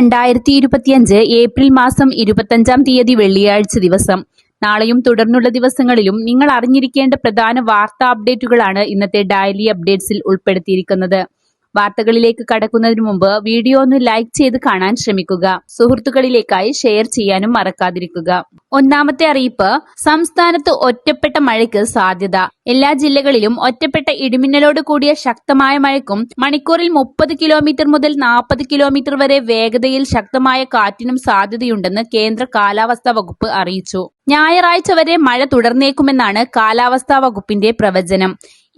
2025 April മാസം 25 തീയതി വെള്ളിയാഴ്ച ദിവസം. നാളെയും തുടർന്നുള്ള ദിവസങ്ങളിലും നിങ്ങൾ അറിഞ്ഞിരിക്കേണ്ട പ്രധാന വാർത്താ അപ്ഡേറ്റുകളാണ് ഇന്നത്തെ ഡെയിലി അപ്ഡേറ്റ്സിൽ ഉൾപ്പെടുത്തിയിരിക്കുന്നത്. വാർത്തകളിലേക്ക് കടക്കുന്നതിന് മുമ്പ് വീഡിയോ ഒന്ന് ലൈക്ക് ചെയ്ത് കാണാൻ ശ്രമിക്കുക. സുഹൃത്തുക്കളിലേക്കായി ഷെയർ ചെയ്യാനും മറക്കാതിരിക്കുക. ഒന്നാമത്തെ അറിയിപ്പ്, സംസ്ഥാനത്ത് ഒറ്റപ്പെട്ട മഴയ്ക്ക് സാധ്യത. എല്ലാ ജില്ലകളിലും ഒറ്റപ്പെട്ട ഇടിമിന്നലോട് കൂടിയ ശക്തമായ മഴയ്ക്കും മണിക്കൂറിൽ 30 കിലോമീറ്റർ മുതൽ 40 കിലോമീറ്റർ വരെ വേഗതയിൽ ശക്തമായ കാറ്റിനും സാധ്യതയുണ്ടെന്ന് കേന്ദ്ര കാലാവസ്ഥാ വകുപ്പ് അറിയിച്ചു. ഞായറാഴ്ച വരെ മഴ തുടർന്നേക്കുമെന്നാണ് കാലാവസ്ഥാ വകുപ്പിന്റെ പ്രവചനം.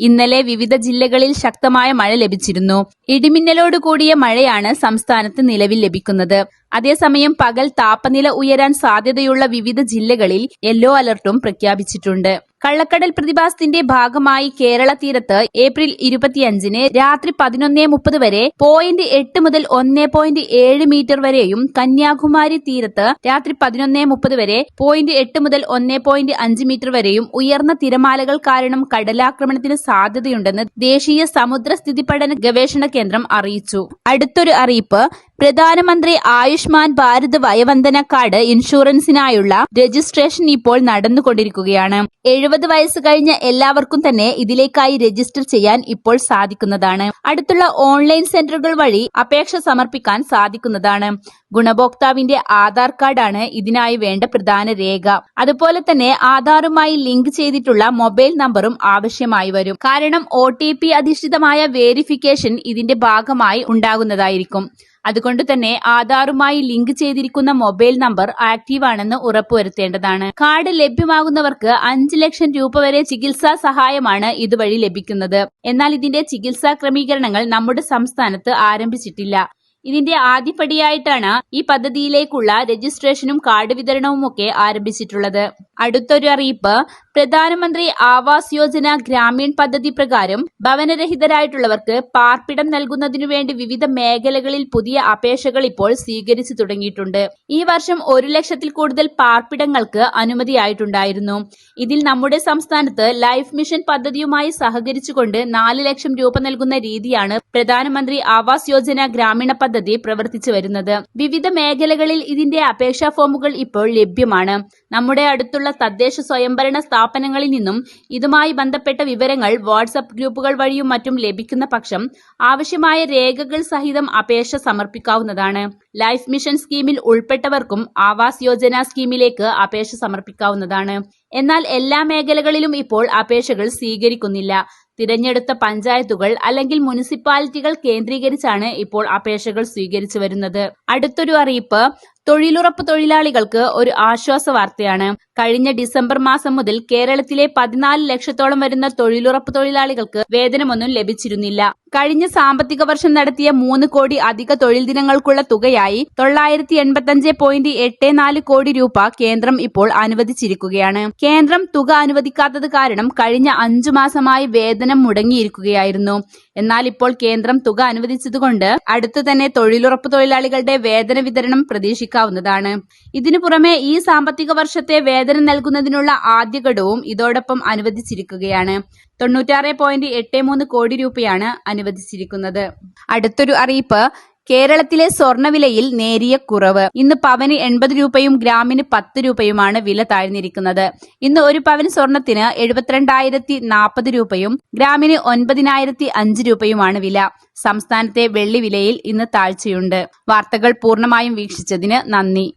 ഇന്നലെ വിവിധ ജില്ലകളിൽ ശക്തമായ മഴ ലഭിച്ചിരുന്നു. ഇടിമിന്നലോട് കൂടിയ മഴയാണ് സംസ്ഥാനത്ത് നിലവിൽ ലഭിക്കുന്നത്. അതേസമയം പകൽ താപനില ഉയരാൻ സാധ്യതയുള്ള വിവിധ ജില്ലകളിൽ യെല്ലോ അലർട്ടും പ്രഖ്യാപിച്ചിട്ടുണ്ട്. കള്ളക്കടൽ പ്രതിഭാസത്തിന്റെ ഭാഗമായി കേരള തീരത്ത് ഏപ്രിൽ 25-ന് രാത്രി 11:30 വരെ 0.8 മുതൽ 1.7 മീറ്റർ വരെയും കന്യാകുമാരി തീരത്ത് രാത്രി 11:30 വരെ 0.8 മുതൽ 1.5 മീറ്റർ വരെയും ഉയർന്ന തിരമാലകൾ കാരണം കടലാക്രമണത്തിന് സാധ്യതയുണ്ടെന്ന് ദേശീയ സമുദ്രസ്ഥിതി പഠന ഗവേഷണ കേന്ദ്രം അറിയിച്ചു. അടുത്തൊരു അറിയിപ്പ്, പ്രധാനമന്ത്രി ആയുഷ്മാൻ ഭാരത് വയോവന്ദന കാർഡ് ഇൻഷുറൻസിനായുള്ള രജിസ്ട്രേഷൻ ഇപ്പോൾ നടന്നുകൊണ്ടിരിക്കുകയാണ്. 70 വയസ്സ് കഴിഞ്ഞ എല്ലാവർക്കും തന്നെ ഇതിലേക്കായി രജിസ്റ്റർ ചെയ്യാൻ ഇപ്പോൾ സാധിക്കുന്നതാണ്. അടുത്തുള്ള ഓൺലൈൻ സെന്ററുകൾ വഴി അപേക്ഷ സമർപ്പിക്കാൻ സാധിക്കുന്നതാണ്. ഗുണഭോക്താവിന്റെ ആധാർ കാർഡാണ് ഇതിനായി വേണ്ട പ്രധാന രേഖ. അതുപോലെ തന്നെ ആധാറുമായി ലിങ്ക് ചെയ്തിട്ടുള്ള മൊബൈൽ നമ്പറും ആവശ്യമായി വരും. കാരണം OTP അധിഷ്ഠിതമായ വേരിഫിക്കേഷൻ ഇതിന്റെ ഭാഗമായി ഉണ്ടാകുന്നതായിരിക്കും. അതുകൊണ്ട് തന്നെ ആധാറുമായി ലിങ്ക് ചെയ്തിരിക്കുന്ന മൊബൈൽ നമ്പർ ആക്റ്റീവ് ആണെന്ന് ഉറപ്പുവരുത്തേണ്ടതാണ്. കാർഡ് ലഭ്യമാകുന്നവർക്ക് 5 ലക്ഷം രൂപ വരെ ചികിത്സാ സഹായമാണ് ഇതുവഴി ലഭിക്കുന്നത്. എന്നാൽ ഇതിന്റെ ചികിത്സാ ക്രമീകരണങ്ങൾ നമ്മുടെ സംസ്ഥാനത്ത് ആരംഭിച്ചിട്ടില്ല. ഇതിന്റെ ആദ്യപടിയായിട്ടാണ് ഈ പദ്ധതിയിലേക്കുള്ള രജിസ്ട്രേഷനും കാർഡ് വിതരണവുമൊക്കെ ആരംഭിച്ചിട്ടുള്ളത്. അടുത്തൊരു അറിയിപ്പ്, പ്രധാനമന്ത്രി ആവാസ് യോജന ഗ്രാമീൺ പദ്ധതി പ്രകാരം ഭവനരഹിതരായിട്ടുള്ളവർക്ക് പാർപ്പിടം നൽകുന്നതിനു വേണ്ടി വിവിധ മേഖലകളിൽ പുതിയ അപേക്ഷകൾ ഇപ്പോൾ സ്വീകരിച്ചു തുടങ്ങിയിട്ടുണ്ട്. ഈ വർഷം 1 ലക്ഷത്തിൽ കൂടുതൽ പാർപ്പിടങ്ങൾക്ക് അനുമതിയായിട്ടുണ്ടായിരുന്നു. ഇതിൽ നമ്മുടെ സംസ്ഥാനത്ത് ലൈഫ് മിഷൻ പദ്ധതിയുമായി സഹകരിച്ചുകൊണ്ട് 4 ലക്ഷം രൂപ നൽകുന്ന രീതിയാണ് പ്രധാനമന്ത്രി ആവാസ് യോജന ഗ്രാമീണ പദ്ധതി പ്രവർത്തിച്ചു വരുന്നത്. വിവിധ മേഖലകളിൽ ഇതിന്റെ അപേക്ഷാ ഫോമുകൾ ഇപ്പോൾ ലഭ്യമാണ്. നമ്മുടെ അടുത്തുള്ള തദ്ദേശ സ്വയംഭരണ സ്ഥാപനങ്ങളിൽ നിന്നും ഇതുമായി ബന്ധപ്പെട്ട വിവരങ്ങൾ വാട്സ്ആപ്പ് ഗ്രൂപ്പുകൾ വഴിയും മറ്റും ലഭിക്കുന്ന പക്ഷം ആവശ്യമായ രേഖകൾ സഹിതം അപേക്ഷ സമർപ്പിക്കാവുന്നതാണ്. ലൈഫ് മിഷൻ സ്കീമിൽ ഉൾപ്പെട്ടവർക്കും ആവാസ് യോജന സ്കീമിലേക്ക് അപേക്ഷ സമർപ്പിക്കാവുന്നതാണ്. എന്നാൽ എല്ലാ മേഖലകളിലും ഇപ്പോൾ അപേക്ഷകൾ സ്വീകരിക്കുന്നില്ല. തിരഞ്ഞെടുത്ത പഞ്ചായത്തുകൾ അല്ലെങ്കിൽ മുനിസിപ്പാലിറ്റികൾ കേന്ദ്രീകരിച്ചാണ് ഇപ്പോൾ അപേക്ഷകൾ സ്വീകരിച്ചു വരുന്നത്. അടുത്തൊരു അറിയിപ്പ്, തൊഴിലുറപ്പ് തൊഴിലാളികൾക്ക് ഒരു ആശ്വാസ വാർത്തയാണ്. കഴിഞ്ഞ ഡിസംബർ മാസം മുതൽ കേരളത്തിലെ 14 ലക്ഷത്തോളം വരുന്ന തൊഴിലുറപ്പ് തൊഴിലാളികൾക്ക് വേതനമൊന്നും ലഭിച്ചിരുന്നില്ല. കഴിഞ്ഞ സാമ്പത്തിക വർഷം നടത്തിയ 3 കോടി അധിക തൊഴിൽ ദിനങ്ങൾക്കുള്ള തുകയായി 985.84 കോടി രൂപ കേന്ദ്രം ഇപ്പോൾ അനുവദിച്ചിരിക്കുകയാണ്. കേന്ദ്രം തുക അനുവദിക്കാത്തത് കാരണം കഴിഞ്ഞ 5 മാസമായി വേതനം മുടങ്ങിയിരിക്കുകയായിരുന്നു. എന്നാൽ ഇപ്പോൾ കേന്ദ്രം തുക അനുവദിച്ചതുകൊണ്ട് അടുത്തു തന്നെ തൊഴിലുറപ്പ് തൊഴിലാളികളുടെ വേതന വിതരണം പ്രതീക്ഷിക്കാവുന്നതാണ്. ഇതിനു പുറമെ ഈ സാമ്പത്തിക വർഷത്തെ വേതനം നൽകുന്നതിനുള്ള ആദ്യ ഘടവും ഇതോടൊപ്പം അനുവദിച്ചിരിക്കുകയാണ്. 96.83 കോടി രൂപയാണ് അനുവദിച്ചിരിക്കുന്നത്. അടുത്തൊരു അറിയിപ്പ്, കേരളത്തിലെ സ്വർണ്ണവിലയിൽ നേരിയ കുറവ്. ഇന്ന് പവന് 80 രൂപയും ഗ്രാമിന് 10 രൂപയുമാണ് വില താഴ്ന്നിരിക്കുന്നത്. ഇന്ന് ഒരു പവൻ സ്വർണത്തിന് 72,040 രൂപയും ഗ്രാമിന് 9,005 രൂപയുമാണ് വില. സംസ്ഥാനത്തെ വെള്ളി വിലയിൽ ഇന്ന് താഴ്ചയുണ്ട്. വാർത്തകൾ പൂർണ്ണമായും വീക്ഷിച്ചതിന് നന്ദി.